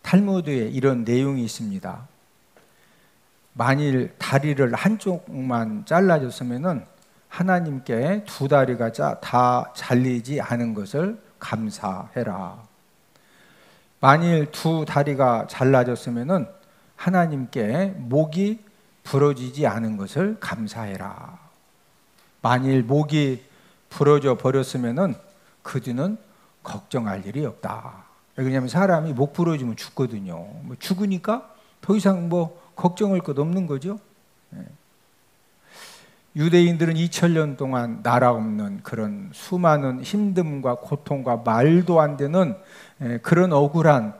탈무드에 이런 내용이 있습니다. 만일 다리를 한쪽만 잘라줬으면은 하나님께 두 다리가 다 잘리지 않은 것을 감사해라. 만일 두 다리가 잘라졌으면은 하나님께 목이 부러지지 않은 것을 감사해라. 만일 목이 부러져 버렸으면은 그 뒤는 걱정할 일이 없다. 왜냐하면 사람이 목 부러지면 죽거든요. 뭐 죽으니까 더 이상 뭐 걱정할 것 없는 거죠. 유대인들은 2000년 동안 나라 없는 그런 수많은 힘듦과 고통과 말도 안 되는 그런 억울한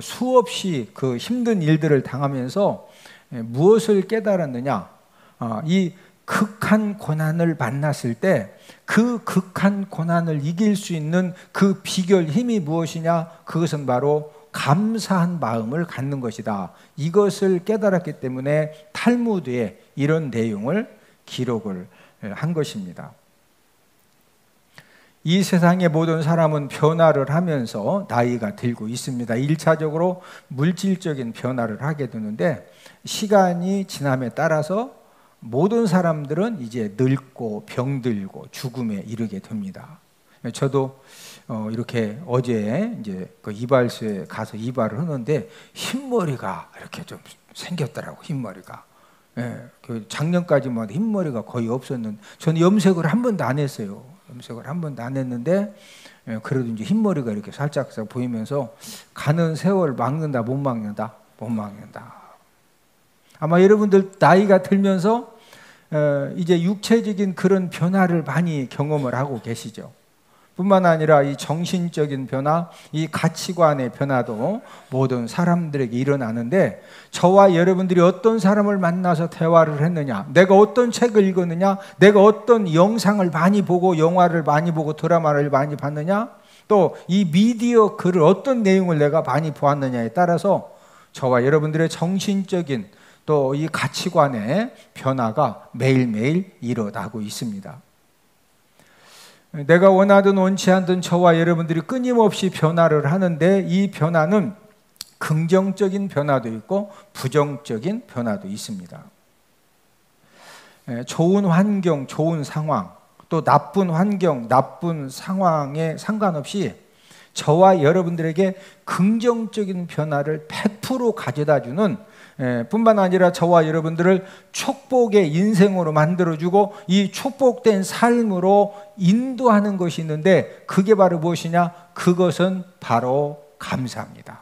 수없이 그 힘든 일들을 당하면서 무엇을 깨달았느냐? 이 극한 고난을 만났을 때 그 극한 고난을 이길 수 있는 그 비결 힘이 무엇이냐? 그것은 바로 감사한 마음을 갖는 것이다. 이것을 깨달았기 때문에 탈무드에 이런 내용을 기록을 한 것입니다. 이 세상의 모든 사람은 변화를 하면서 나이가 들고 있습니다. 1차적으로 물질적인 변화를 하게 되는데 시간이 지남에 따라서 모든 사람들은 이제 늙고 병들고 죽음에 이르게 됩니다. 저도 이렇게 어제 이제 그 이발소에 가서 이발을 하는데 흰머리가 이렇게 좀 생겼더라고. 흰머리가. 그 작년까지만 해도 흰머리가 거의 없었는데 저는 염색을 한 번도 안 했어요. 염색을 한 번도 안 했는데 그래도 이제 흰머리가 이렇게 살짝 보이면서 가는 세월 막는다 못 막는다? 못 막는다. 아마 여러분들 나이가 들면서 이제 육체적인 그런 변화를 많이 경험을 하고 계시죠. 뿐만 아니라 이 정신적인 변화, 이 가치관의 변화도 모든 사람들에게 일어나는데 저와 여러분들이 어떤 사람을 만나서 대화를 했느냐, 내가 어떤 책을 읽었느냐, 내가 어떤 영상을 많이 보고 영화를 많이 보고 드라마를 많이 봤느냐, 또 이 미디어 글을 어떤 내용을 내가 많이 보았느냐에 따라서 저와 여러분들의 정신적인 또 이 가치관의 변화가 매일매일 일어나고 있습니다. 내가 원하든 원치 않든 저와 여러분들이 끊임없이 변화를 하는데 이 변화는 긍정적인 변화도 있고 부정적인 변화도 있습니다. 좋은 환경, 좋은 상황, 또 나쁜 환경, 나쁜 상황에 상관없이 저와 여러분들에게 긍정적인 변화를 100% 가져다주는 뿐만 아니라 저와 여러분들을 축복의 인생으로 만들어주고 이 축복된 삶으로 인도하는 것이 있는데 그게 바로 무엇이냐? 그것은 바로 감사입니다.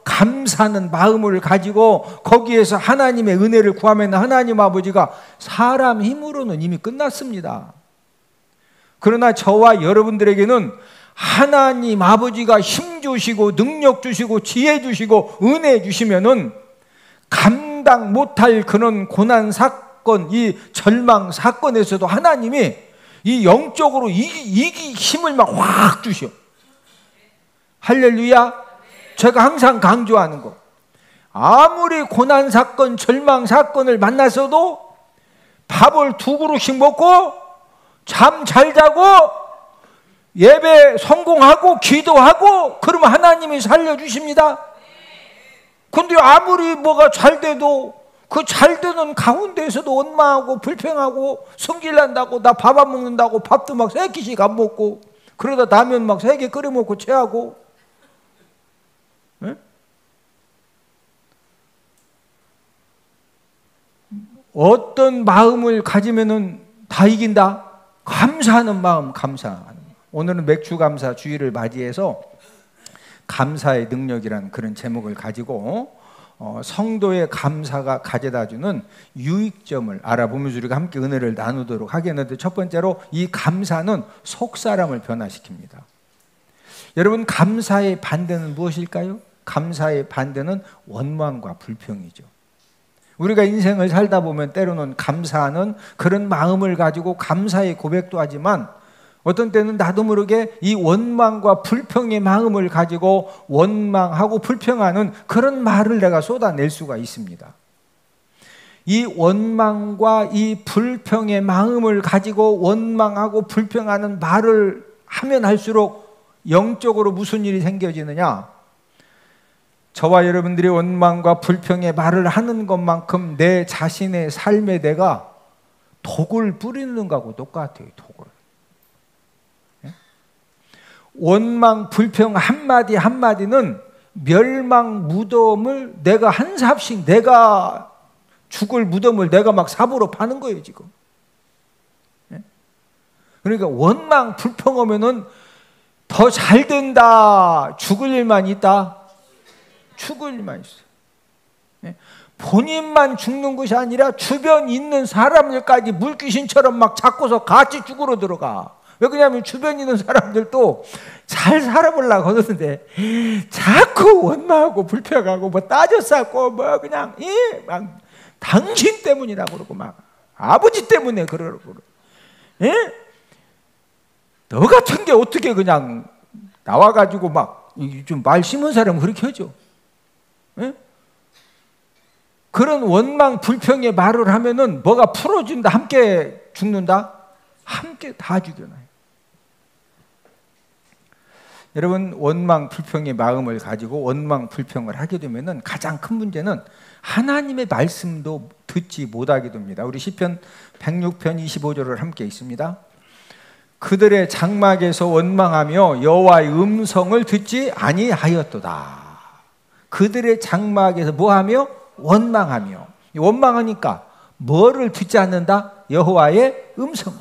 감사하는 마음을 가지고 거기에서 하나님의 은혜를 구하면 하나님 아버지가 사람 힘으로는 이미 끝났습니다. 그러나 저와 여러분들에게는 하나님 아버지가 힘 주시고 능력 주시고 지혜 주시고 은혜 주시면은 감당 못할 그런 고난 사건, 이 절망 사건에서도 하나님이 이 영적으로 이기 힘을 막 확 주셔. 할렐루야. 제가 항상 강조하는 거, 아무리 고난 사건, 절망 사건을 만나서도 밥을 2그릇씩 먹고 잠 잘 자고 예배 성공하고 기도하고 그러면 하나님이 살려주십니다. 근데 아무리 뭐가 잘 돼도 그 잘 되는 가운데에서도 원망하고 불평하고 성질난다고 나 밥 안 먹는다고 밥도 막 3끼씩 안 먹고 그러다 라면 막 3개 끓여 먹고 체하고. 네? 어떤 마음을 가지면은 다 이긴다? 감사하는 마음, 감사하는. 오늘은 맥주 감사 주일을 맞이해서 감사의 능력이라는 그런 제목을 가지고 성도의 감사가 가져다주는 유익점을 알아보면서 우리가 함께 은혜를 나누도록 하겠는데, 첫 번째로 이 감사는 속사람을 변화시킵니다. 여러분, 감사의 반대는 무엇일까요? 감사의 반대는 원망과 불평이죠. 우리가 인생을 살다 보면 때로는 감사하는 그런 마음을 가지고 감사의 고백도 하지만 어떤 때는 나도 모르게 이 원망과 불평의 마음을 가지고 원망하고 불평하는 그런 말을 내가 쏟아낼 수가 있습니다. 이 원망과 이 불평의 마음을 가지고 원망하고 불평하는 말을 하면 할수록 영적으로 무슨 일이 생겨지느냐? 저와 여러분들이 원망과 불평의 말을 하는 것만큼 내 자신의 삶에 내가 독을 뿌리는 거하고 똑같아요. 독을. 원망, 불평 한마디 한마디는 멸망 무덤을 내가 한 삽씩 내가 죽을 무덤을 내가 막 삽으로 파는 거예요 지금. 그러니까 원망, 불평하면은 더 잘 된다. 죽을 일만 있다. 죽을 일만 있어요. 본인만 죽는 것이 아니라 주변 있는 사람들까지 물귀신처럼 막 잡고서 같이 죽으러 들어가. 왜 그러냐면 주변 있는 사람들도 잘 살아보려고 하는데 자꾸 원망하고 불평하고 뭐 따져싸고 뭐 그냥 막 당신 때문이라고 그러고 막 아버지 때문에 그러고 너 같은 게 어떻게 그냥 나와가지고 막 좀 말 심은 사람은 그렇게 하죠. 그런 원망 불평의 말을 하면은 뭐가 풀어진다. 함께 죽는다. 함께 다 죽여놔요. 여러분 원망 불평의 마음을 가지고 원망 불평을 하게 되면은 가장 큰 문제는 하나님의 말씀도 듣지 못하게 됩니다. 우리 시편 106편 25절을 함께 있습니다. 그들의 장막에서 원망하며 여호와의 음성을 듣지 아니하였도다. 그들의 장막에서 뭐하며? 원망하며. 원망하니까 뭐를 듣지 않는다? 여호와의 음성을.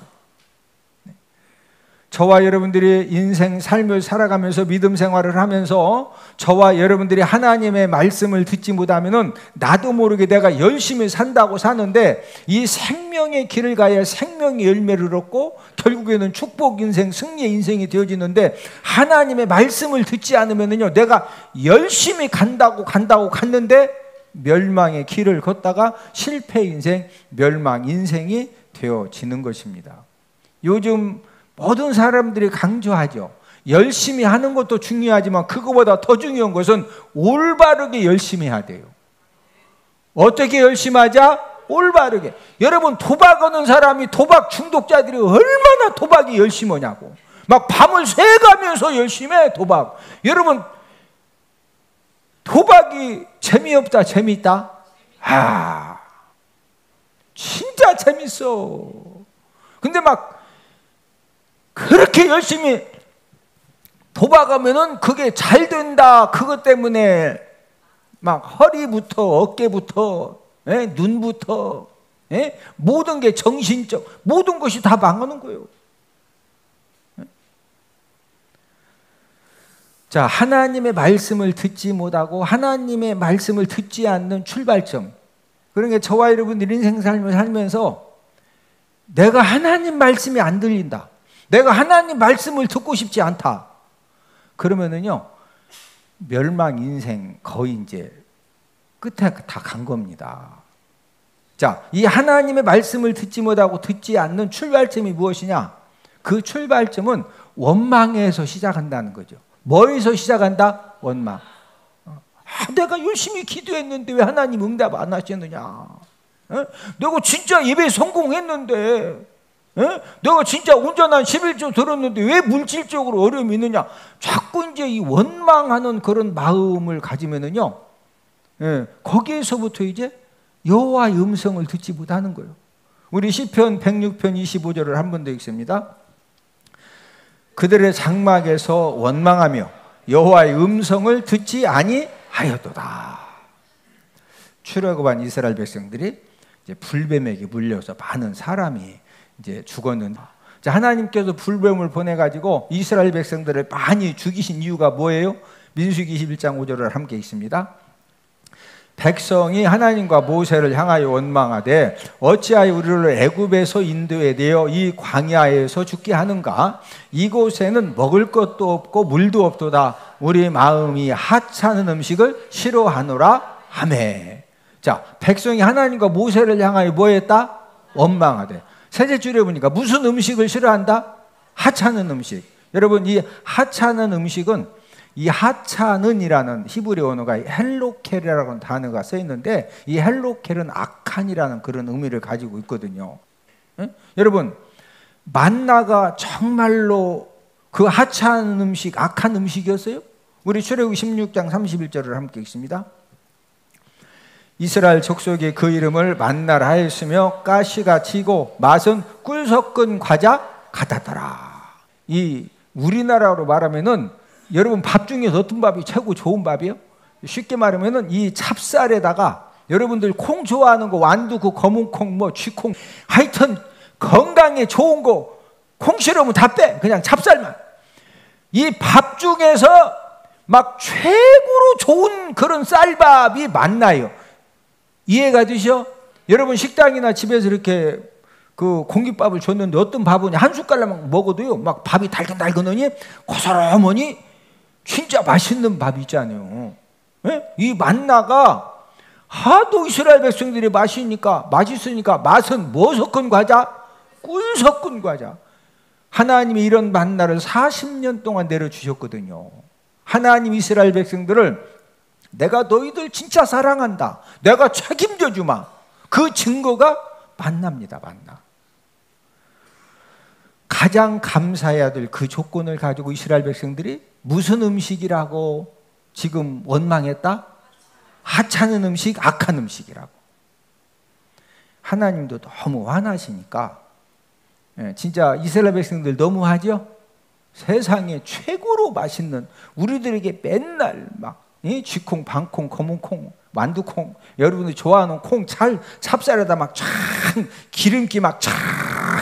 저와 여러분들이 인생 삶을 살아가면서 믿음 생활을 하면서 저와 여러분들이 하나님의 말씀을 듣지 못하면은 나도 모르게 내가 열심히 산다고 사는데 이 생명의 길을 가야 생명의 열매를 얻고 결국에는 축복 인생, 승리의 인생이 되어지는데 하나님의 말씀을 듣지 않으면은요 내가 열심히 간다고 갔는데 멸망의 길을 걷다가 실패 인생, 멸망 인생이 되어지는 것입니다. 요즘 모든 사람들이 강조하죠. 열심히 하는 것도 중요하지만 그거보다 더 중요한 것은 올바르게 열심히 해야 돼요. 어떻게 열심히 하자? 올바르게. 여러분 도박하는 사람이 도박 중독자들이 얼마나 도박이 열심히 하냐고. 막 밤을 새가면서 열심히 해 도박. 여러분 도박이 재미없다 재미있다? 진짜 재밌어. 근데 막 그렇게 열심히 도박하면은 그게 잘 된다. 그것 때문에 막 허리부터 어깨부터 눈부터 모든 게 정신적 모든 것이 다 망하는 거예요. 자, 하나님의 말씀을 듣지 못하고 하나님의 말씀을 듣지 않는 출발점. 그러니까 저와 여러분들 인생 삶을 살면서 내가 하나님 말씀이 안 들린다. 내가 하나님 말씀을 듣고 싶지 않다. 그러면은요 멸망 인생 거의 이제 끝에 다 간 겁니다. 자, 이 하나님의 말씀을 듣지 못하고 듣지 않는 출발점이 무엇이냐? 그 출발점은 원망에서 시작한다는 거죠. 뭐에서 시작한다? 원망. 내가 열심히 기도했는데 왜 하나님 응답 안 하셨느냐? 내가 진짜 예배 성공했는데 내가 진짜 온전한 11조 들었는데 왜 물질적으로 어려움이 있느냐? 자꾸 이제 이 원망하는 그런 마음을 가지면은요, 거기에서부터 이제 여호와의 음성을 듣지 못하는 거예요. 우리 시편 106편 25절을 한 번 더 읽습니다. 그들의 장막에서 원망하며 여호와의 음성을 듣지 아니하였도다. 출애굽한 이스라엘 백성들이 이제 불뱀에게 물려서 많은 사람이 이제 죽었는데, 자, 하나님께서 불뱀을 보내가지고 이스라엘 백성들을 많이 죽이신 이유가 뭐예요? 민수기 21장 5절을 함께 읽습니다. 백성이 하나님과 모세를 향하여 원망하되 어찌하여 우리를 애굽에서 인도해 내어 이 광야에서 죽게 하는가? 이곳에는 먹을 것도 없고 물도 없도다. 우리 마음이 하찮은 음식을 싫어하노라 하매. 자, 백성이 하나님과 모세를 향하여 뭐 했다? 원망하되. 셋째 줄에 보니까 무슨 음식을 싫어한다? 하찮은 음식. 여러분, 이 하찮은 음식은 이 하찮은이라는 히브리 언어가 헬로켈이라는 단어가 써 있는데 이 헬로켈은 악한이라는 그런 의미를 가지고 있거든요. 여러분, 만나가 정말로 그 하찮은 음식, 악한 음식이었어요? 우리 출애굽기 16장 31절을 함께 읽습니다. 이스라엘 족속이 그 이름을 만나라 하였으며 가시가 지고 맛은 꿀 섞은 과자 같았더라. 이 우리나라로 말하면은 여러분 밥 중에서 어떤 밥이 최고 좋은 밥이에요? 쉽게 말하면은 이 찹쌀에다가 여러분들 콩 좋아하는 거 완두 그 검은 콩 뭐 쥐콩 하여튼 건강에 좋은 거 콩 싫으면 다 빼. 그냥 찹쌀만. 이 밥 중에서 막 최고로 좋은 그런 쌀밥이 만나요. 이해가 되셔? 여러분 식당이나 집에서 이렇게 그 공깃밥을 줬는데 어떤 밥은 한 숟갈만 먹어도요 막 밥이 달근달근하니 고소하니 진짜 맛있는 밥 있잖아요. 예? 이 만나가 하도 이스라엘 백성들이 맛있으니까 맛은 뭐 섞은 과자? 꿀 섞은 과자. 하나님이 이런 만나를 40년 동안 내려주셨거든요. 하나님 이스라엘 백성들을 내가 너희들 진짜 사랑한다. 내가 책임져 주마. 그 증거가 만납니다. 만나. 가장 감사해야 될 그 조건을 가지고 이스라엘 백성들이 무슨 음식이라고 지금 원망했다? 하찮은 음식, 악한 음식이라고. 하나님도 너무 화나시니까 진짜 이스라엘 백성들 너무하죠? 세상에 최고로 맛있는 우리들에게 맨날 막 쥐콩, 방콩, 검은콩, 완두콩 여러분들이 좋아하는 콩 찹쌀에다 막 쫙 기름기 막 쫙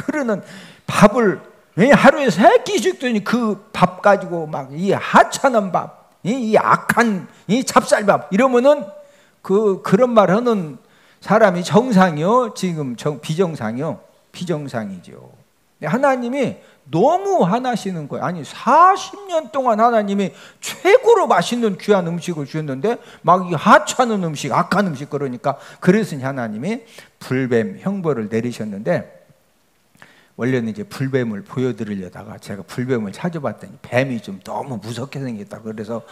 흐르는 밥을 하루에 3끼씩 드니 그 밥 가지고 막 이 하찮은 밥, 이 악한 이 찹쌀밥 이러면은 그런 말 하는 사람이 정상이요? 지금 비정상이요? 비정상이죠. 하나님이 너무 화나시는 거예요. 아니 40년 동안 하나님이 최고로 맛있는 귀한 음식을 주셨는데 막 이 하찮은 음식, 악한 음식 그러니까 그래서 하나님이 불뱀 형벌을 내리셨는데 원래는 이제 불뱀을 보여드리려다가 제가 불뱀을 찾아봤더니 뱀이 좀 너무 무섭게 생겼다. 그래서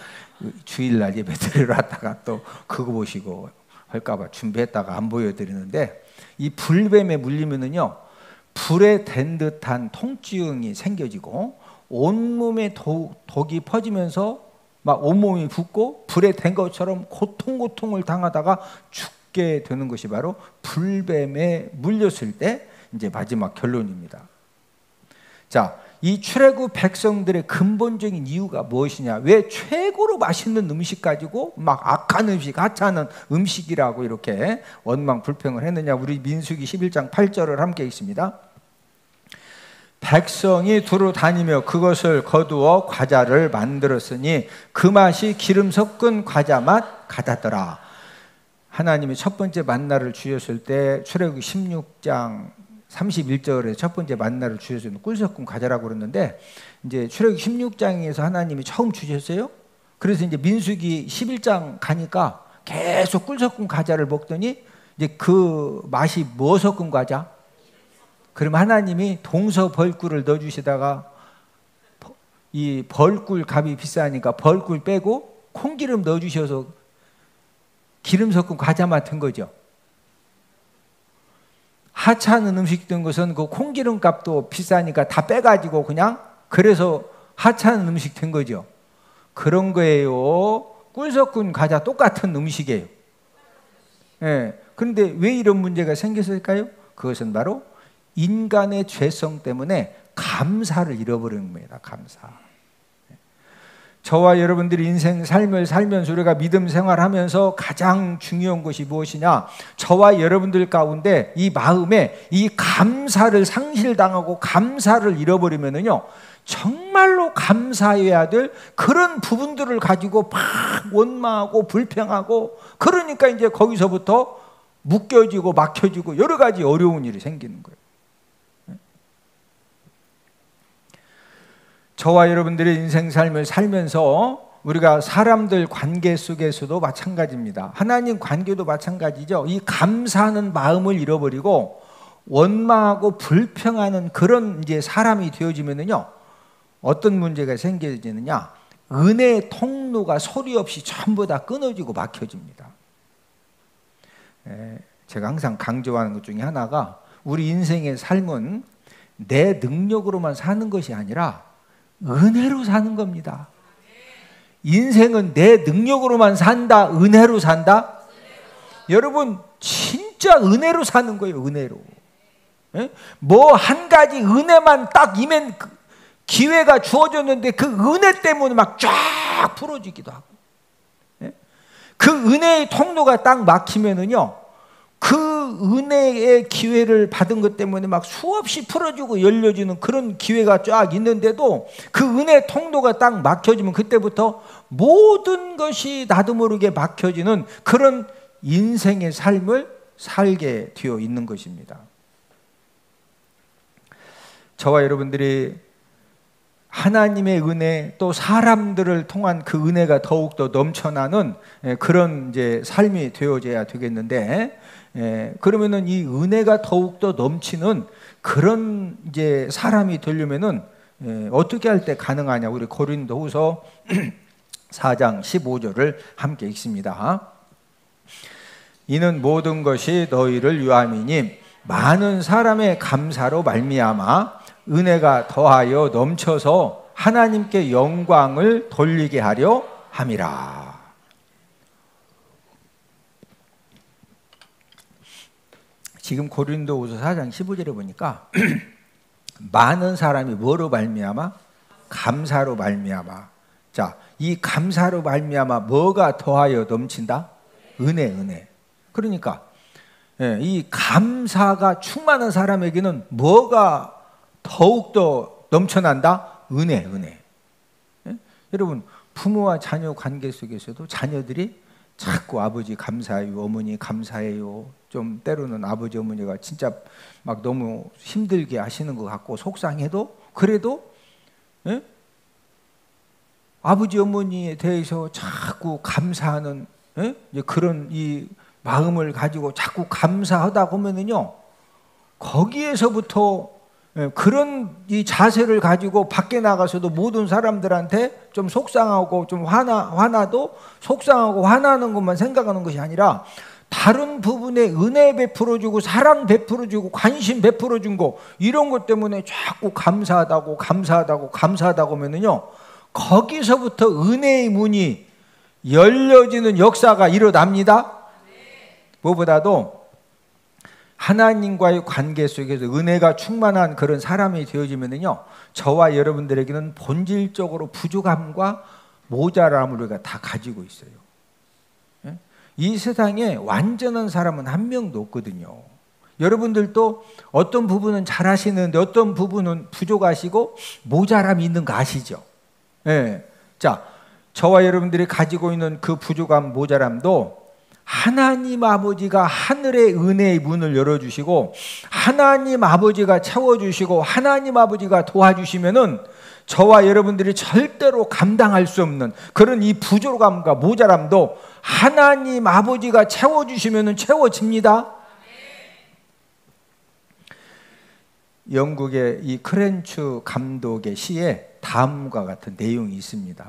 주일날 예배 드리러 왔다가 또 그거 보시고 할까봐 준비했다가 안 보여드리는데 이 불뱀에 물리면은요 불에 댄 듯한 통증이 생겨지고 온몸에 독이 퍼지면서 막 온몸이 붓고 불에 댄 것처럼 고통을 당하다가 죽게 되는 것이 바로 불뱀에 물렸을 때 이제 마지막 결론입니다. 자, 이 출애굽 백성들의 근본적인 이유가 무엇이냐? 왜 최고로 맛있는 음식 가지고 막 악한 음식, 하찮은 음식이라고 이렇게 원망 불평을 했느냐? 우리 민수기 11장 8절을 함께 읽습니다. 백성이 두루 다니며 그것을 거두어 과자를 만들었으니 그 맛이 기름 섞은 과자 맛 같았더라. 하나님이 첫 번째 만나를 주셨을 때 출애굽기 16장 31절에 첫 번째 만나를 주셨어요. 꿀 섞은 과자라고 그러는데 이제 출애굽기 16장에서 하나님이 처음 주셨어요. 그래서 이제 민수기 11장 가니까 계속 꿀 섞은 과자를 먹더니 이제 그 맛이 뭐 섞은 과자? 그럼 하나님이 동서 벌꿀을 넣어 주시다가 이 벌꿀 값이 비싸니까 벌꿀 빼고 콩기름 넣어 주셔서 기름 섞은 과자 맡은 거죠. 하찮은 음식 된 것은 그 콩기름 값도 비싸니까 다 빼가지고 그냥 그래서 하찮은 음식 된 거죠. 그런 거예요. 꿀 섞은 과자 똑같은 음식이에요. 그런데 왜 이런 문제가 생겼을까요? 그것은 바로 인간의 죄성 때문에 감사를 잃어버리는 겁니다. 감사. 저와 여러분들이 인생 삶을 살면서 우리가 믿음 생활하면서 가장 중요한 것이 무엇이냐? 저와 여러분들 가운데 이 마음에 이 감사를 상실당하고 감사를 잃어버리면은요 정말로 감사해야 될 그런 부분들을 가지고 막 원망하고 불평하고 그러니까 이제 거기서부터 묶여지고 막혀지고 여러 가지 어려운 일이 생기는 거예요. 저와 여러분들의 인생 삶을 살면서 우리가 사람들 관계 속에서도 마찬가지입니다. 하나님 관계도 마찬가지죠. 이 감사하는 마음을 잃어버리고 원망하고 불평하는 그런 이제 사람이 되어지면은요 어떤 문제가 생겨지느냐? 은혜의 통로가 소리 없이 전부 다 끊어지고 막혀집니다. 제가 항상 강조하는 것 중에 하나가 우리 인생의 삶은 내 능력으로만 사는 것이 아니라 은혜로 사는 겁니다. 인생은 내 능력으로만 산다, 은혜로 산다? 여러분 진짜 은혜로 사는 거예요. 은혜로. 뭐 한 가지 은혜만 딱 임한 기회가 주어졌는데 그 은혜 때문에 막 쫙 풀어지기도 하고, 그 은혜의 통로가 딱 막히면은요, 그 은혜의 기회를 받은 것 때문에 막 수없이 풀어지고 열려지는 그런 기회가 쫙 있는데도 그 은혜 통로가 딱 막혀지면 그때부터 모든 것이 나도 모르게 막혀지는 그런 인생의 삶을 살게 되어 있는 것입니다. 저와 여러분들이 하나님의 은혜, 또 사람들을 통한 그 은혜가 더욱더 넘쳐나는 그런 이제 삶이 되어져야 되겠는데, 그러면은 이 은혜가 더욱더 넘치는 그런 이제 사람이 되려면은 어떻게 할 때 가능하냐? 우리 고린도후서 4장 15절을 함께 읽습니다. 이는 모든 것이 너희를 위함이니 많은 사람의 감사로 말미암아 은혜가 더하여 넘쳐서 하나님께 영광을 돌리게 하려 함이라. 지금 고린도후서 4장 15절에 보니까 많은 사람이 뭐로 말미암아? 감사로 말미암아. 자, 이 감사로 말미암아 뭐가 더하여 넘친다? 은혜. 그러니까 이 감사가 충만한 사람에게는 뭐가 더욱더 넘쳐난다? 은혜. 여러분, 부모와 자녀 관계 속에서도 자녀들이 자꾸 아버지 감사해요, 어머니 감사해요. 좀 때로는 아버지 어머니가 진짜 막 너무 힘들게 하시는 것 같고 속상해도 그래도 아버지 어머니에 대해서 자꾸 감사하는 그런 이 마음을 가지고 자꾸 감사하다 보면은요, 거기에서부터 그런 이 자세를 가지고 밖에 나가서도 모든 사람들한테 좀 속상하고 좀 화나도 속상하고 화나는 것만 생각하는 것이 아니라 다른 부분에 은혜 베풀어주고 사랑 베풀어주고 관심 베풀어준 거 이런 것 때문에 자꾸 감사하다고 하면은요, 거기서부터 은혜의 문이 열려지는 역사가 일어납니다. 무엇보다도 하나님과의 관계 속에서 은혜가 충만한 그런 사람이 되어지면은요, 저와 여러분들에게는 본질적으로 부족함과 모자람을 우리가 다 가지고 있어요. 이 세상에 완전한 사람은 한 명도 없거든요. 여러분들도 어떤 부분은 잘하시는데 어떤 부분은 부족하시고 모자람이 있는 거 아시죠? 자, 저와 여러분들이 가지고 있는 그 부족함, 모자람도 하나님 아버지가 하늘의 은혜의 문을 열어주시고 하나님 아버지가 채워주시고 하나님 아버지가 도와주시면은 저와 여러분들이 절대로 감당할 수 없는 그런 이 부족함과 모자람도 하나님 아버지가 채워주시면은 채워집니다. 영국의 이 크렌추 감독의 시에 다음과 같은 내용이 있습니다.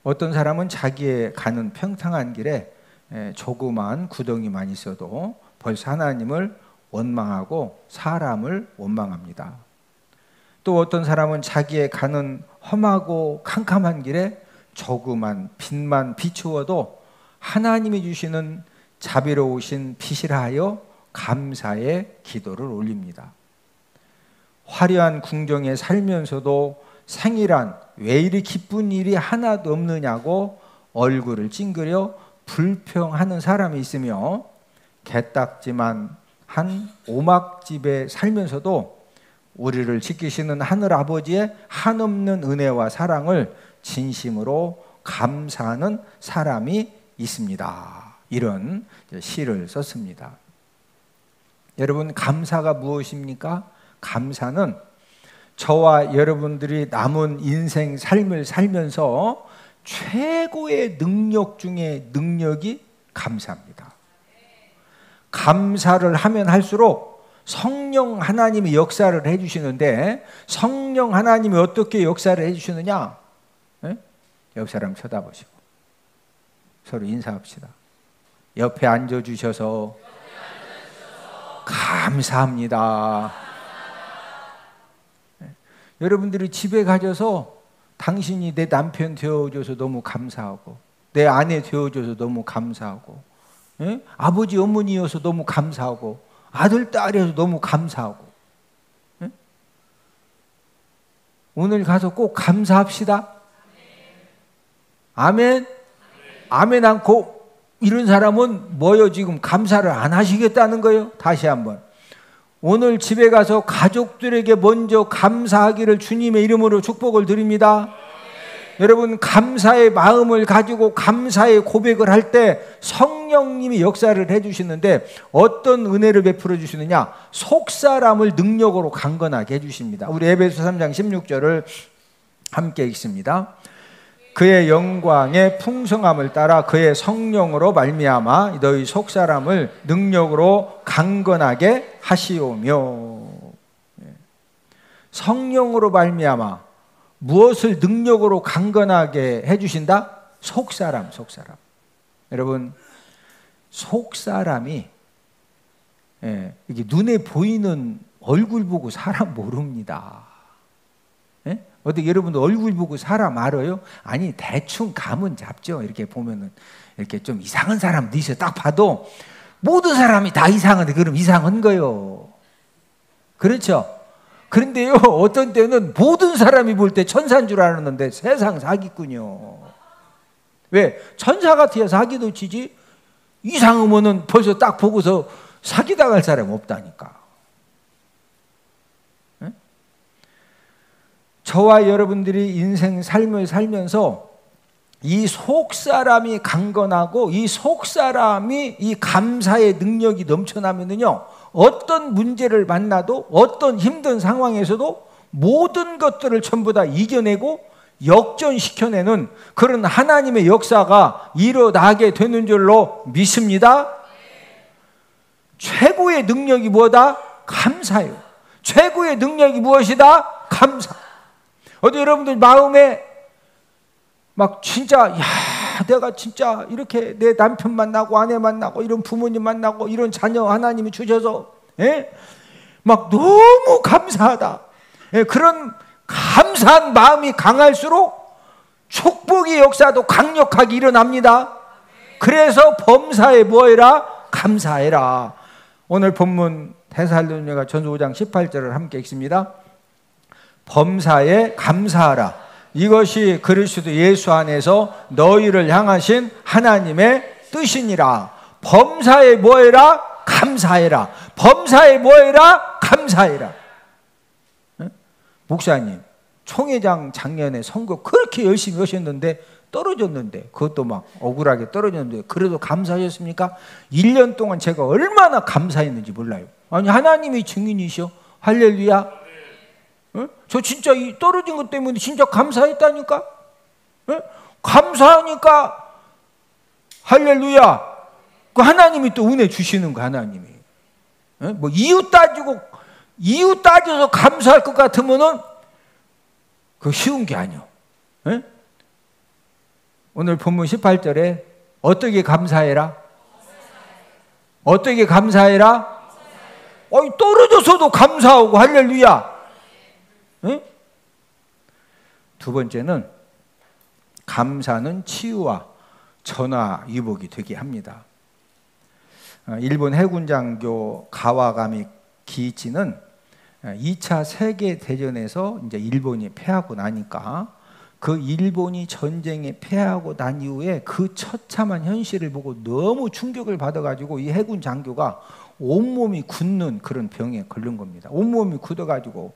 어떤 사람은 자기의 가는 평탄한 길에 조그만 구덩이만 있어도 벌써 하나님을 원망하고 사람을 원망합니다. 또 어떤 사람은 자기의 가는 험하고 캄캄한 길에 조그만 빛만 비추어도 하나님이 주시는 자비로우신 빛이라 하여 감사의 기도를 올립니다. 화려한 궁정에 살면서도 생일한 왜 이리 기쁜 일이 하나도 없느냐고 얼굴을 찡그려 불평하는 사람이 있으며, 개딱지만 한 오막집에 살면서도 우리를 지키시는 하늘 아버지의 한없는 은혜와 사랑을 진심으로 감사하는 사람이 있습니다. 이런 시를 썼습니다. 여러분, 감사가 무엇입니까? 감사는 저와 여러분들이 남은 인생 삶을 살면서 최고의 능력 중에 능력이 감사입니다. 감사를 하면 할수록 성령 하나님이 역사를 해주시는데, 성령 하나님이 어떻게 역사를 해주시느냐? 옆 사람 쳐다보시고 서로 인사합시다. 옆에 앉아주셔서 감사합니다. 여러분들이 집에 가셔서 당신이 내 남편 되어줘서 너무 감사하고, 내 아내 되어줘서 너무 감사하고, 예? 아버지 어머니여서 너무 감사하고, 아들 딸이어서 너무 감사하고, 예? 오늘 가서 꼭 감사합시다. 아멘. 아멘 않고 이런 사람은 뭐요? 지금 감사를 안 하시겠다는 거예요. 다시 한번, 오늘 집에 가서 가족들에게 먼저 감사하기를 주님의 이름으로 축복을 드립니다. 여러분, 감사의 마음을 가지고 감사의 고백을 할 때 성령님이 역사를 해주시는데, 어떤 은혜를 베풀어 주시느냐? 속사람을 능력으로 강건하게 해주십니다. 우리 에베소 3장 16절을 함께 읽습니다. 그의 영광의 풍성함을 따라 그의 성령으로 말미암아 너희 속사람을 능력으로 강건하게 하시오며. 성령으로 말미암아 무엇을 능력으로 강건하게 해주신다? 속사람. 여러분, 속사람이, 이게 눈에 보이는 얼굴 보고 사람 모릅니다. 어떻게 여러분들 얼굴 보고 사람 알아요? 아니, 대충 감은 잡죠. 이렇게 보면은 이렇게 좀 이상한 사람도 있어요. 딱 봐도 모든 사람이 다 이상한데 그럼 이상한 거요. 그렇죠? 그런데요, 어떤 때는 모든 사람이 볼 때 천사인 줄 알았는데 세상 사기꾼이요. 왜? 천사 같아야 사기도 치지, 이상하면은 벌써 딱 보고서 사기당할 사람 없다니까. 네? 저와 여러분들이 인생 삶을 살면서 이 속사람이 강건하고 이 속사람이 이 감사의 능력이 넘쳐나면은요, 어떤 문제를 만나도 어떤 힘든 상황에서도 모든 것들을 전부 다 이겨내고 역전시켜내는 그런 하나님의 역사가 일어나게 되는 줄로 믿습니다. 최고의 능력이 뭐다? 감사예요. 최고의 능력이 무엇이다? 감사. 어디 여러분들 마음에 막 진짜, 야, 내가 진짜 이렇게 내 남편 만나고 아내 만나고 이런 부모님 만나고 이런 자녀 하나님이 주셔서, 막 너무 감사하다. 그런 감사한 마음이 강할수록 축복의 역사도 강력하게 일어납니다. 그래서 범사에 뭐해라? 감사해라. 오늘 본문 데살로니가 전서 5장 18절을 함께 읽습니다. 범사에 감사하라. 이것이 그리스도 예수 안에서 너희를 향하신 하나님의 뜻이니라. 범사에 뭐해라? 감사해라. 범사에 뭐해라? 감사해라. 목사님, 총회장 작년에 선거 그렇게 열심히 하셨는데 떨어졌는데, 그것도 막 억울하게 떨어졌는데 그래도 감사하셨습니까? 1년 동안 제가 얼마나 감사했는지 몰라요. 아니, 하나님이 증인이셔. 할렐루야. 저 진짜 이 떨어진 것 때문에 진짜 감사했다니까. 감사하니까 할렐루야. 그 하나님이 또 은혜 주시는 거, 하나님이. 뭐 이유 따져서 감사할 것 같으면은 그거 쉬운 게 아니요. 오늘 본문 18절에 어떻게 감사해라? 어떻게 감사해라? 떨어져서도 감사하고 할렐루야. 두 번째는 감사는 치유와 전화 위복이 되게 합니다. 일본 해군 장교 가와가미 기이치는 2차 세계 대전에서 이제 일본이 패하고 나니까, 그 일본이 전쟁에 패하고 난 이후에 그 처참한 현실을 보고 너무 충격을 받아가지고 이 해군 장교가 온몸이 굳는 그런 병에 걸린 겁니다. 온몸이 굳어가지고,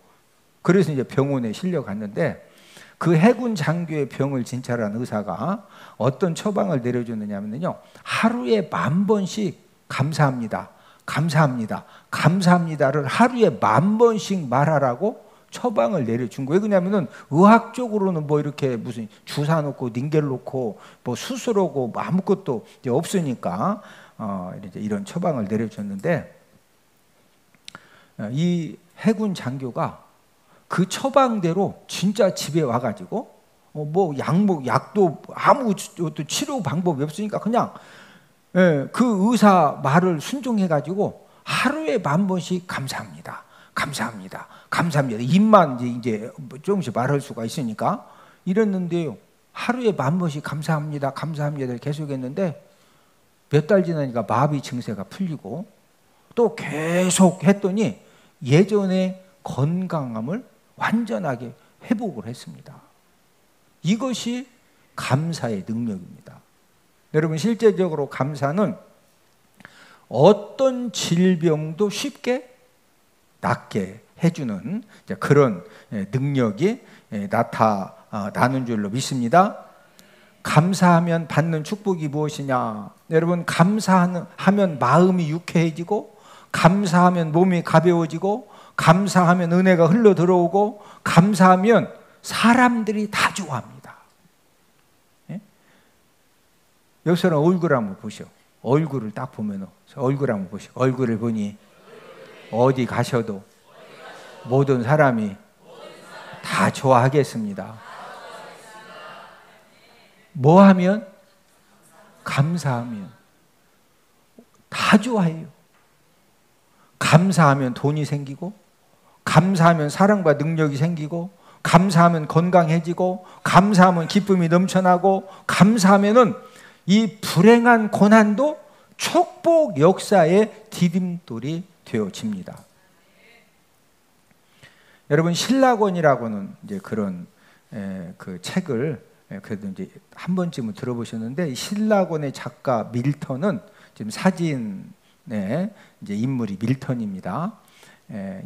그래서 이제 병원에 실려갔는데, 그 해군 장교의 병을 진찰한 의사가 어떤 처방을 내려줬느냐면요, 하루에 10,000번씩 감사합니다, 감사합니다, 감사합니다를 하루에 10,000번씩 말하라고 처방을 내려준 거예요. 왜냐하면 의학적으로는 뭐 이렇게 무슨 주사 놓고 닌겔 놓고 뭐 수술하고 뭐 아무것도 없으니까 이런 처방을 내려줬는데, 이 해군 장교가 그 처방대로 진짜 집에 와가지고 뭐 약도 아무 치료 방법이 없으니까 그냥 그 의사 말을 순종해가지고 하루에 10,000번씩 감사합니다, 감사합니다, 감사합니다. 입만 이제 조금씩 말할 수가 있으니까 이랬는데요. 하루에 10,000번씩 감사합니다, 감사합니다 계속했는데 몇 달 지나니까 마비 증세가 풀리고 또 계속 했더니 예전의 건강함을 완전하게 회복을 했습니다. 이것이 감사의 능력입니다. 여러분, 실제적으로 감사는 어떤 질병도 쉽게 낫게 해주는 그런 능력이 나타나는 줄로 믿습니다. 감사하면 받는 축복이 무엇이냐? 여러분, 감사하면 마음이 유쾌해지고, 감사하면 몸이 가벼워지고, 감사하면 은혜가 흘러 들어오고, 감사하면 사람들이 다 좋아합니다. 예? 여기서는 얼굴 한번 보시오. 얼굴을 딱 보면 얼굴 한번 보시오. 얼굴을 보니 어디 가셔도 모든 사람이 다 좋아하겠습니다. 뭐 하면? 감사하면 다 좋아해요. 감사하면 돈이 생기고, 감사하면 사랑과 능력이 생기고, 감사하면 건강해지고, 감사하면 기쁨이 넘쳐나고, 감사하면은 이 불행한 고난도 축복 역사의 디딤돌이 되어집니다. 여러분, 신라곤이라고는 이제 그런 그 책을 그래도 이제 한 번쯤은 들어보셨는데, 신라곤의 작가 밀턴은 지금 사진에 이제 인물이 밀턴입니다.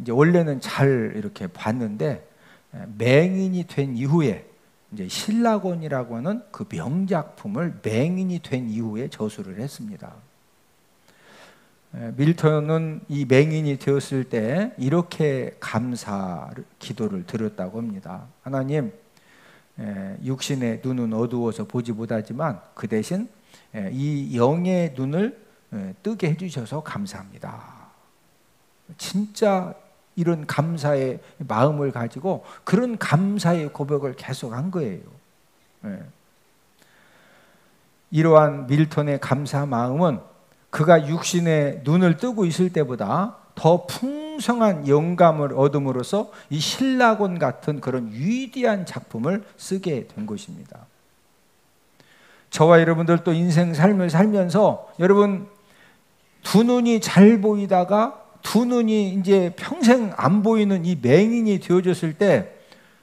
이제 원래는 잘 이렇게 봤는데 맹인이 된 이후에 이제 신라곤이라고 하는 그 명작품을 맹인이 된 이후에 저술을 했습니다. 밀턴은 이 맹인이 되었을 때 이렇게 감사 기도를 드렸다고 합니다. 하나님, 육신의 눈은 어두워서 보지 못하지만 그 대신 이 영의 눈을 뜨게 해주셔서 감사합니다. 진짜 이런 감사의 마음을 가지고 그런 감사의 고백을 계속한 거예요. 이러한 밀턴의 감사 마음은 그가 육신의 눈을 뜨고 있을 때보다 더 풍성한 영감을 얻음으로써 이 신라곤 같은 그런 위대한 작품을 쓰게 된 것입니다. 저와 여러분들도 인생 삶을 살면서 여러분, 두 눈이 잘 보이다가 두 눈이 이제 평생 안 보이는 이 맹인이 되어졌을 때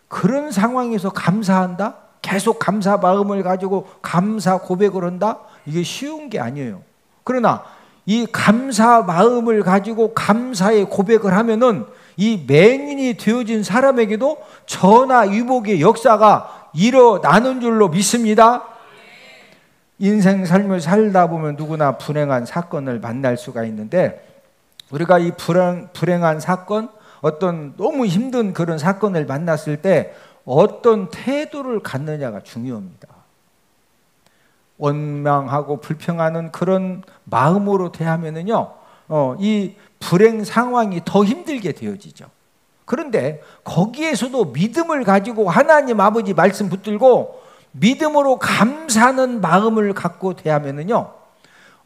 그런 상황에서 감사한다? 계속 감사 마음을 가지고 감사 고백을 한다? 이게 쉬운 게 아니에요. 그러나 이 감사 마음을 가지고 감사의 고백을 하면은 이 맹인이 되어진 사람에게도 전화위복의 역사가 일어나는 줄로 믿습니다. 인생 삶을 살다 보면 누구나 불행한 사건을 만날 수가 있는데, 우리가 이 불행한 사건, 어떤 너무 힘든 그런 사건을 만났을 때 어떤 태도를 갖느냐가 중요합니다. 원망하고 불평하는 그런 마음으로 대하면은요, 이 불행 상황이 더 힘들게 되어지죠. 그런데 거기에서도 믿음을 가지고 하나님 아버지 말씀 붙들고 믿음으로 감사하는 마음을 갖고 대하면은요,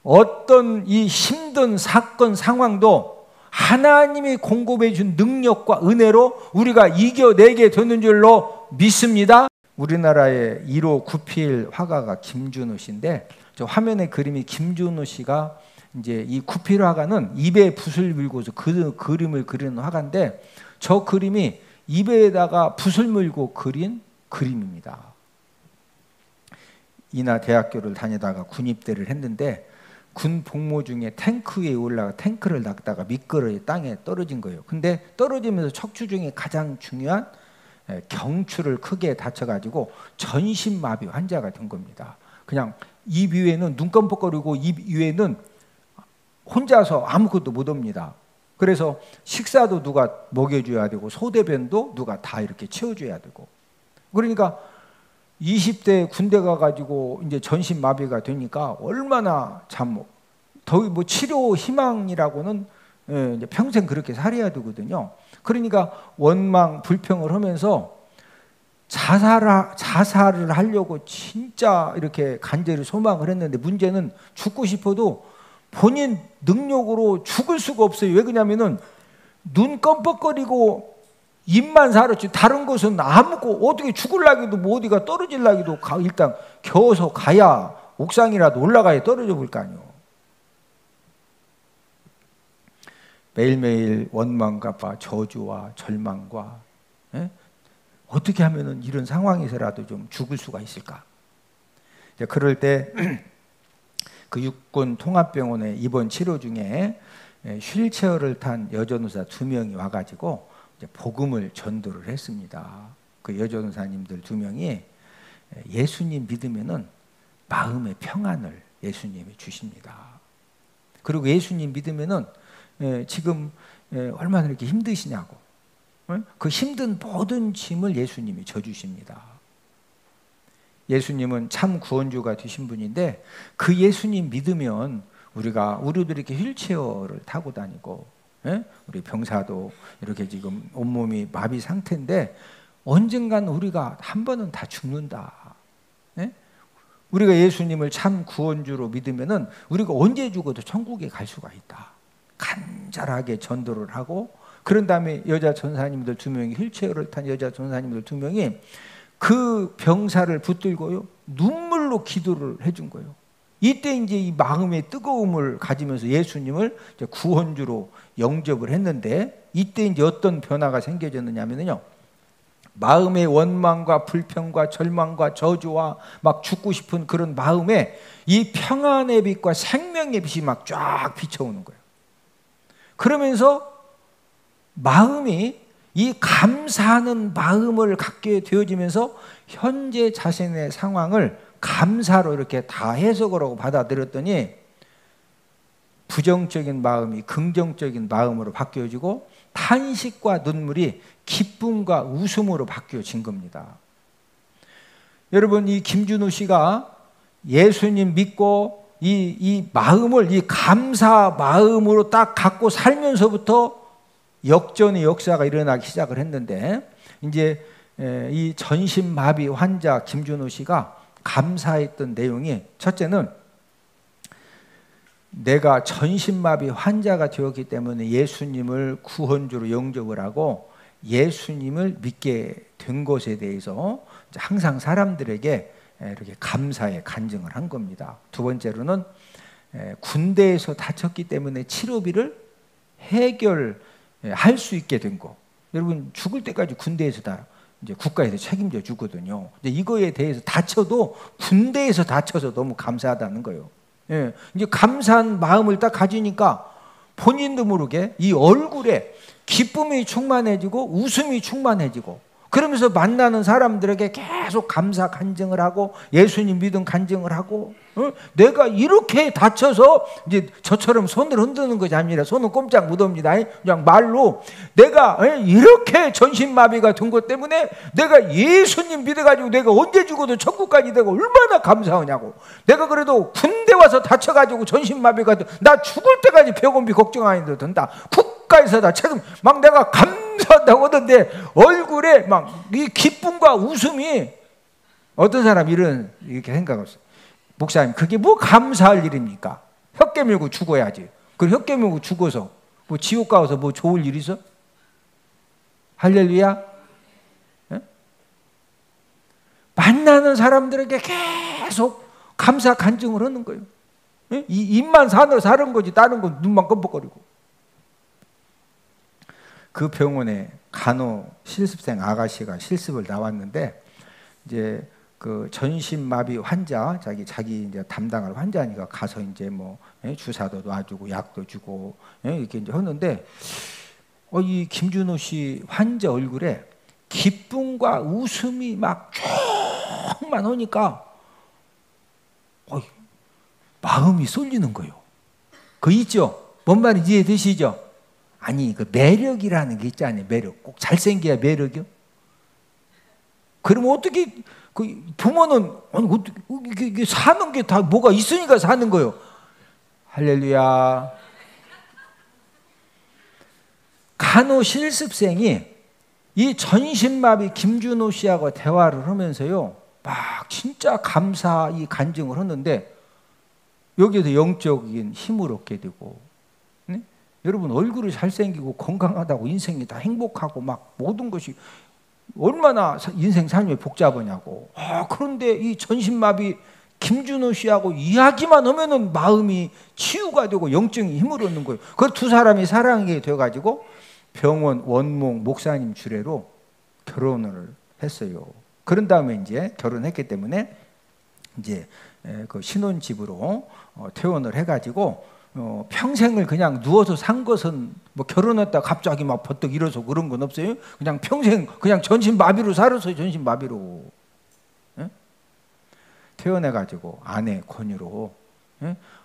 어떤 이 힘든 사건 상황도 하나님이 공급해 준 능력과 은혜로 우리가 이겨내게 되는 줄로 믿습니다. 우리나라의 1호 구필 화가가 김준호 씨인데, 저 화면에 그림이 김준호 씨가 이제 이 구필 화가는 입에 붓을 물고서 그 그림을 그리는 화가인데, 저 그림이 입에다가 붓을 물고 그린 그림입니다. 이나 대학교를 다니다가 군입대를 했는데 군 복무 중에 탱크 위에 올라가 탱크를 낚다가 미끄러져 땅에 떨어진 거예요. 근데 떨어지면서 척추 중에 가장 중요한 경추를 크게 다쳐가지고 전신마비 환자가 된 겁니다. 그냥 입 위에는 눈 껌뻑거리고 입 위에는 혼자서 아무것도 못 합니다. 그래서 식사도 누가 먹여줘야 되고 소대변도 누가 다 이렇게 채워줘야 되고, 그러니까 20대 군대 가가지고 이제 전신마비가 되니까 얼마나 참 더 뭐 치료 희망이라고는 이제 평생 그렇게 살아야 되거든요. 그러니까 원망 불평을 하면서 자살을 하려고 진짜 이렇게 간절히 소망을 했는데, 문제는 죽고 싶어도 본인 능력으로 죽을 수가 없어요. 왜 그러냐면은 눈 껌뻑거리고 입만 살았지 다른 것은 아무고 어떻게 죽을라기도 뭐 어디가 떨어질라기도 일단 겨워서 가야 옥상이라도 올라가야 떨어져 볼 거 아니오. 매일매일 원망과 저주와 절망과 어떻게 하면은 이런 상황에서라도 좀 죽을 수가 있을까? 그럴 때 그 육군 통합병원에 입원 치료 중에 휠체어를 탄 여전도사 2명이 와가지고 복음을 전도를 했습니다. 그 여전도사님들 2명이 예수님 믿으면은 마음의 평안을 예수님이 주십니다. 그리고 예수님 믿으면은 지금 얼마나 이렇게 힘드시냐고 그 힘든 모든 짐을 예수님이 져주십니다. 예수님은 참 구원주가 되신 분인데 그 예수님 믿으면 우리도 이렇게 휠체어를 타고 다니고 우리 병사도 이렇게 지금 온몸이 마비 상태인데 언젠간 우리가 한 번은 다 죽는다. 우리가 예수님을 참 구원주로 믿으면은 우리가 언제 죽어도 천국에 갈 수가 있다. 간절하게 전도를 하고 그런 다음에 여자 전사님들 2명이 휠체어를 탄 여자 전사님들 2명이 그 병사를 붙들고요 눈물로 기도를 해준 거예요. 이때 이제 이 마음의 뜨거움을 가지면서 예수님을 이제 구원주로 영접을 했는데 이때 이제 어떤 변화가 생겨졌느냐면요. 마음의 원망과 불평과 절망과 저주와 막 죽고 싶은 그런 마음에 이 평안의 빛과 생명의 빛이 막 쫙 비춰오는 거예요. 그러면서 마음이 이 감사하는 마음을 갖게 되어지면서 현재 자신의 상황을 감사로 이렇게 다 해석을 하고 받아들였더니 부정적인 마음이 긍정적인 마음으로 바뀌어지고 탄식과 눈물이 기쁨과 웃음으로 바뀌어진 겁니다. 여러분 이 김준호 씨가 예수님 믿고 이 마음을 이 감사 마음으로 딱 갖고 살면서부터 역전의 역사가 일어나기 시작을 했는데 이제 이 전신마비 환자 김준호 씨가 감사했던 내용이 첫째는 내가 전신마비 환자가 되었기 때문에 예수님을 구원주로 영접을 하고 예수님을 믿게 된 것에 대해서 항상 사람들에게 이렇게 감사의 간증을 한 겁니다. 두 번째로는 군대에서 다쳤기 때문에 치료비를 해결할 수 있게 된 거. 여러분 죽을 때까지 군대에서 다 이제 국가에서 책임져 주거든요. 이거에 대해서 다쳐도 군대에서 다쳐서 너무 감사하다는 거예요. 예, 이제 감사한 마음을 딱 가지니까 본인도 모르게 이 얼굴에 기쁨이 충만해지고 웃음이 충만해지고 그러면서 만나는 사람들에게 계속 감사 간증을 하고 예수님 믿음 간증을 하고 내가 이렇게 다쳐서 이제 저처럼 손을 흔드는 것이 아니라 손은 꼼짝 못합니다. 그냥 말로 내가 이렇게 전신마비가 된 것 때문에 내가 예수님 믿어가지고 내가 언제 죽어도 천국까지 내가 얼마나 감사하냐고. 내가 그래도 군대 와서 다쳐가지고 전신마비가 나 죽을 때까지 병원비 걱정 안 해도 된다. 국가에서 다 책임 막 내가 감사한다고 하던데 얼굴에 막 이 기쁨과 웃음이 어떤 사람이 이렇게 생각을 했어요. 목사님 그게 뭐 감사할 일입니까? 혀 깨물고 죽어야지. 그 혀 깨물고 죽어서 뭐 지옥 가서 뭐 좋을 일 있어? 할렐루야. 에? 만나는 사람들에게 계속 감사 간증을 하는 거예요. 에? 이 입만 사는 거지 다른 건 눈만 껌뻑거리고. 그 병원에 간호 실습생 아가씨가 실습을 나왔는데 이제 그 전신마비 환자 자기 이제 담당할 환자니까 가서 이제 뭐 주사도 놔주고 약도 주고 이렇게 이제 하는데 이 김준호 씨 환자 얼굴에 기쁨과 웃음이 막 쭉만 오니까 마음이 쏠리는 거예요. 그거 있죠? 뭔 말인지 이해되시죠? 아니 그 매력이라는 게 있잖아요. 매력. 꼭 잘생겨야 매력이요? 그러면 어떻게 그 부모는 아니 어떻게 이게 사는 게 다 뭐가 있으니까 사는 거예요. 할렐루야. 간호 실습생이 이 전신마비 김준호 씨하고 대화를 하면서요, 막 진짜 감사 이 간증을 하는데 여기에서 영적인 힘을 얻게 되고. 여러분 얼굴이 잘생기고 건강하다고 인생이 다 행복하고 막 모든 것이 얼마나 인생 삶이 복잡하냐고. 그런데 이 전신마비 김준호 씨하고 이야기만 하면은 마음이 치유가 되고 영적인 힘을 얻는 거예요. 그 두 사람이 사랑하게 돼가지고 병원 원목 목사님 주례로 결혼을 했어요. 그런 다음에 이제 결혼했기 때문에 이제 그 신혼집으로 퇴원을 해가지고 평생을 그냥 누워서 산 것은 뭐 결혼했다 갑자기 막 버떡 일어서 그런 건 없어요. 그냥 평생 그냥 전신마비로 살았어요. 전신마비로. 예? 퇴원해가지고 아내 권유로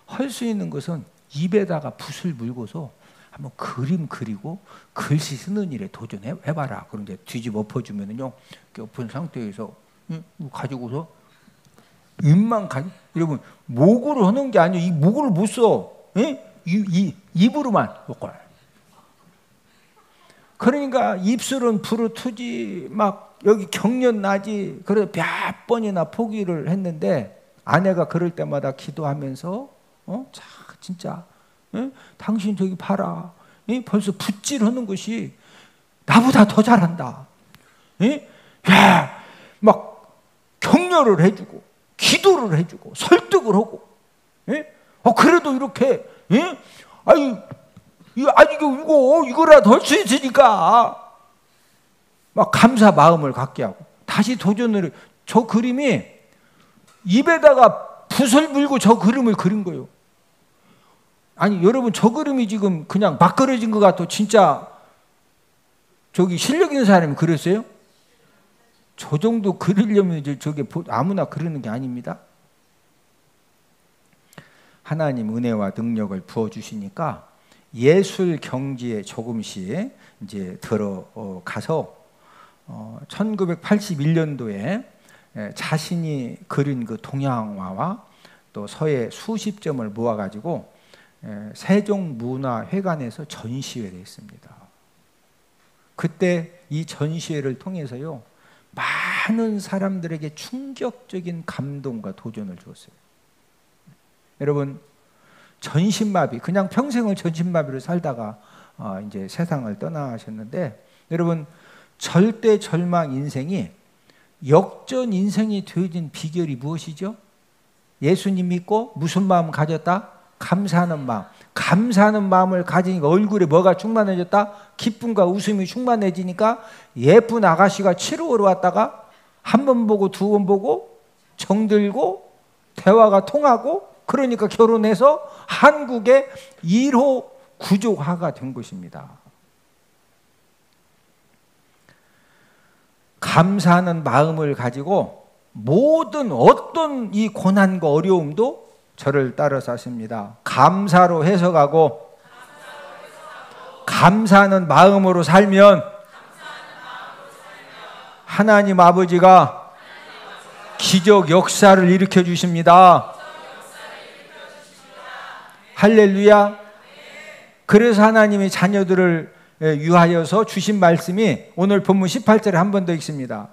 할 수 있는 것은 입에다가 붓을 물고서 한번 그림 그리고 글씨 쓰는 일에 도전해봐라. 그럼 이제 뒤집어 엎어주면은요, 엎은 상태에서 가지고서 입만 여러분 목으로 하는 게 아니에요. 이 목을 못 써. 입으로만 먹고. 그러니까 입술은 부르트지 막 여기 경련 나지. 그래서 몇 번이나 포기를 했는데 아내가 그럴 때마다 기도하면서 자 진짜 당신 저기 봐라. 벌써 붓질하는 것이 나보다 더 잘한다. 막 격려를 해주고 기도를 해주고 설득을 하고. 그래도 이렇게 이거라도 할 수 있으니까 막 감사 마음을 갖게 하고 다시 도전을. 저 그림이 입에다가 붓을 물고 저 그림을 그린 거예요. 아니 여러분 저 그림이 지금 그냥 막 그려진 것 같아. 진짜 저기 실력 있는 사람이 그렸어요? 저 정도 그리려면 저게 아무나 그리는 게 아닙니다. 하나님 은혜와 능력을 부어주시니까 예술 경지에 조금씩 이제 들어가서 1981년도에 자신이 그린 그 동양화와 또 서예 수십 점을 모아가지고 세종문화회관에서 전시회를 했습니다. 그때 이 전시회를 통해서요 많은 사람들에게 충격적인 감동과 도전을 주었어요. 여러분 전신마비 그냥 평생을 전신마비로 살다가 이제 세상을 떠나셨는데 여러분 절대 절망 인생이 역전 인생이 되어진 비결이 무엇이죠? 예수님 믿고 무슨 마음 가졌다? 감사하는 마음. 감사하는 마음을 가지니까 얼굴에 뭐가 충만해졌다? 기쁨과 웃음이 충만해지니까 예쁜 아가씨가 치료하러 왔다가 한 번 보고 두 번 보고 정들고 대화가 통하고 그러니까 결혼해서 한국의 1호 구조화가 된 것입니다. 감사하는 마음을 가지고 모든 어떤 이 고난과 어려움도 저를 따라 사십니다. 감사로 해석하고 감사하는 마음으로 살면 하나님 아버지가 기적 역사를 일으켜 주십니다. 할렐루야. 그래서 하나님이 자녀들을 위하여서 주신 말씀이 오늘 본문 18절에 한 번 더 읽습니다.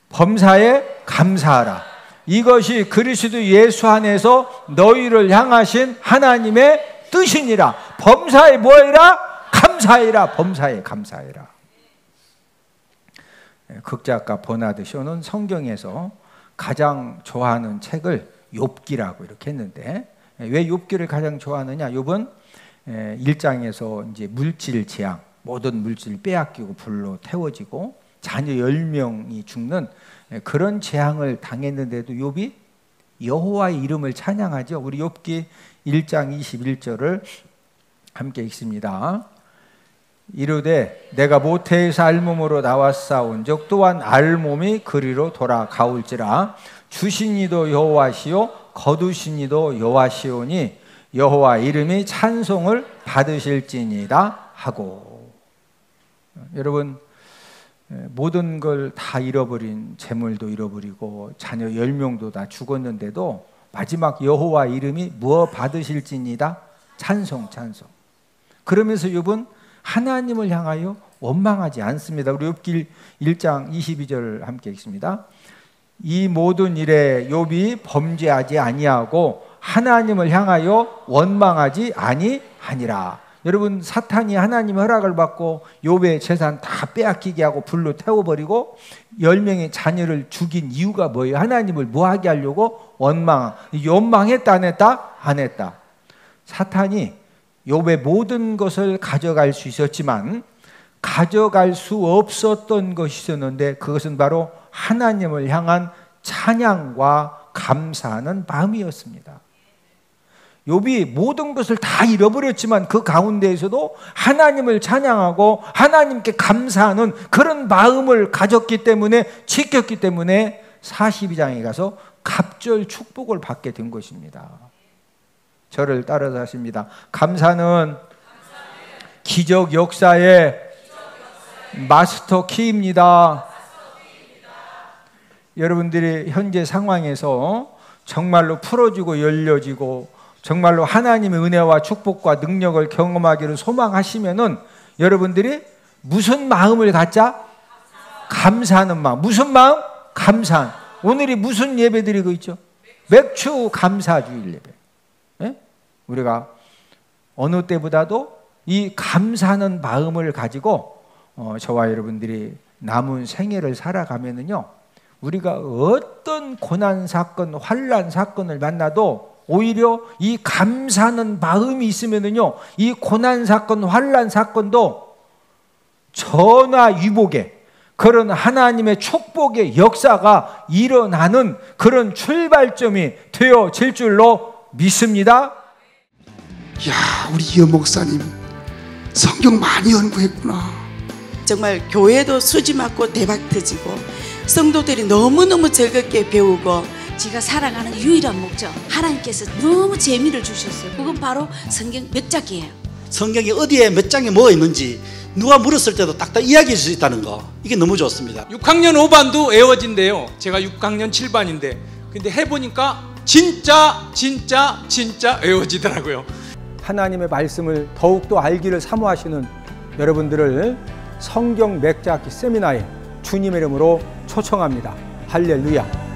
범사에 감사하라. 이것이 그리스도 예수 안에서 너희를 향하신 하나님의 뜻이니라. 범사에 뭐해라? 감사해라. 범사에 감사해라. 극작가 버나드 쇼는 성경에서 가장 좋아하는 책을 욥기라고 이렇게 했는데 왜 욥기를 가장 좋아하느냐? 욥은 1장에서 이제 물질 재앙, 모든 물질 빼앗기고 불로 태워지고 자녀 10명이 죽는 그런 재앙을 당했는데도 욥이 여호와의 이름을 찬양하죠. 우리 욥기 1장 21절을 함께 읽습니다. 이르되 내가 모태에서 알몸으로 나왔사온 적 또한 알몸이 그리로 돌아가올지라. 주신 이도 여호와시요 거두신 이도 여호와시오니 여호와 이름이 찬송을 받으실지니이다 하고. 여러분 모든 걸 다 잃어버린 재물도 잃어버리고 자녀 10명도 다 죽었는데도 마지막 여호와 이름이 무엇 받으실지니이다? 찬송. 그러면서 욥은 하나님을 향하여 원망하지 않습니다. 우리 욥기 1장 22절 함께 읽습니다. 이 모든 일에 욥이 범죄하지 아니하고 하나님을 향하여 원망하지 아니하니라. 여러분, 사탄이 하나님의 허락을 받고 욥의 재산 다 빼앗기게 하고 불로 태워버리고 10명의 자녀를 죽인 이유가 뭐예요? 하나님을 뭐하게 하려고? 원망했다 안 했다? 안 했다. 사탄이 욥의 모든 것을 가져갈 수 있었지만 가져갈 수 없었던 것이 있었는데, 그것은 바로 하나님을 향한 찬양과 감사하는 마음이었습니다. 욥이 모든 것을 다 잃어버렸지만 그 가운데에서도 하나님을 찬양하고 하나님께 감사하는 그런 마음을 가졌기 때문에, 지켰기 때문에 42장에 가서 갑절 축복을 받게 된 것입니다. 저를 따라서 하십니다. 감사는 기적 역사의 마스터 키입니다. 여러분들이 현재 상황에서 정말로 풀어지고 열려지고 정말로 하나님의 은혜와 축복과 능력을 경험하기를 소망하시면은 여러분들이 무슨 마음을 갖자? 감사하는 마음. 무슨 마음? 감사한. 오늘이 무슨 예배 드리고 있죠? 맥주 감사주일 예배. 예? 우리가 어느 때보다도 이 감사하는 마음을 가지고 저와 여러분들이 남은 생애를 살아가면은요, 우리가 어떤 고난 사건, 환난 사건을 만나도 오히려 이 감사하는 마음이 있으면은요, 이 고난 사건, 환난 사건도 전화위복의 그런 하나님의 축복의 역사가 일어나는 그런 출발점이 되어질 줄로 믿습니다. 야, 우리 이현 목사님 성경 많이 연구했구나. 정말 교회도 수지 맞고 대박 터지고 성도들이 너무너무 즐겁게 배우고, 제가 살아가는 유일한 목적, 하나님께서 너무 재미를 주셨어요. 그건 바로 성경 몇 장이에요. 성경이 어디에 몇 장에 뭐가 있는지 누가 물었을 때도 딱딱 이야기할 수 있다는 거, 이게 너무 좋습니다. 6학년 5반도 애워진대요. 제가 6학년 7반인데 근데 해보니까 진짜 애워지더라고요. 하나님의 말씀을 더욱더 알기를 사모하시는 여러분들을 성경 맥자기 세미나에 주님의 이름으로 초청합니다. 할렐루야.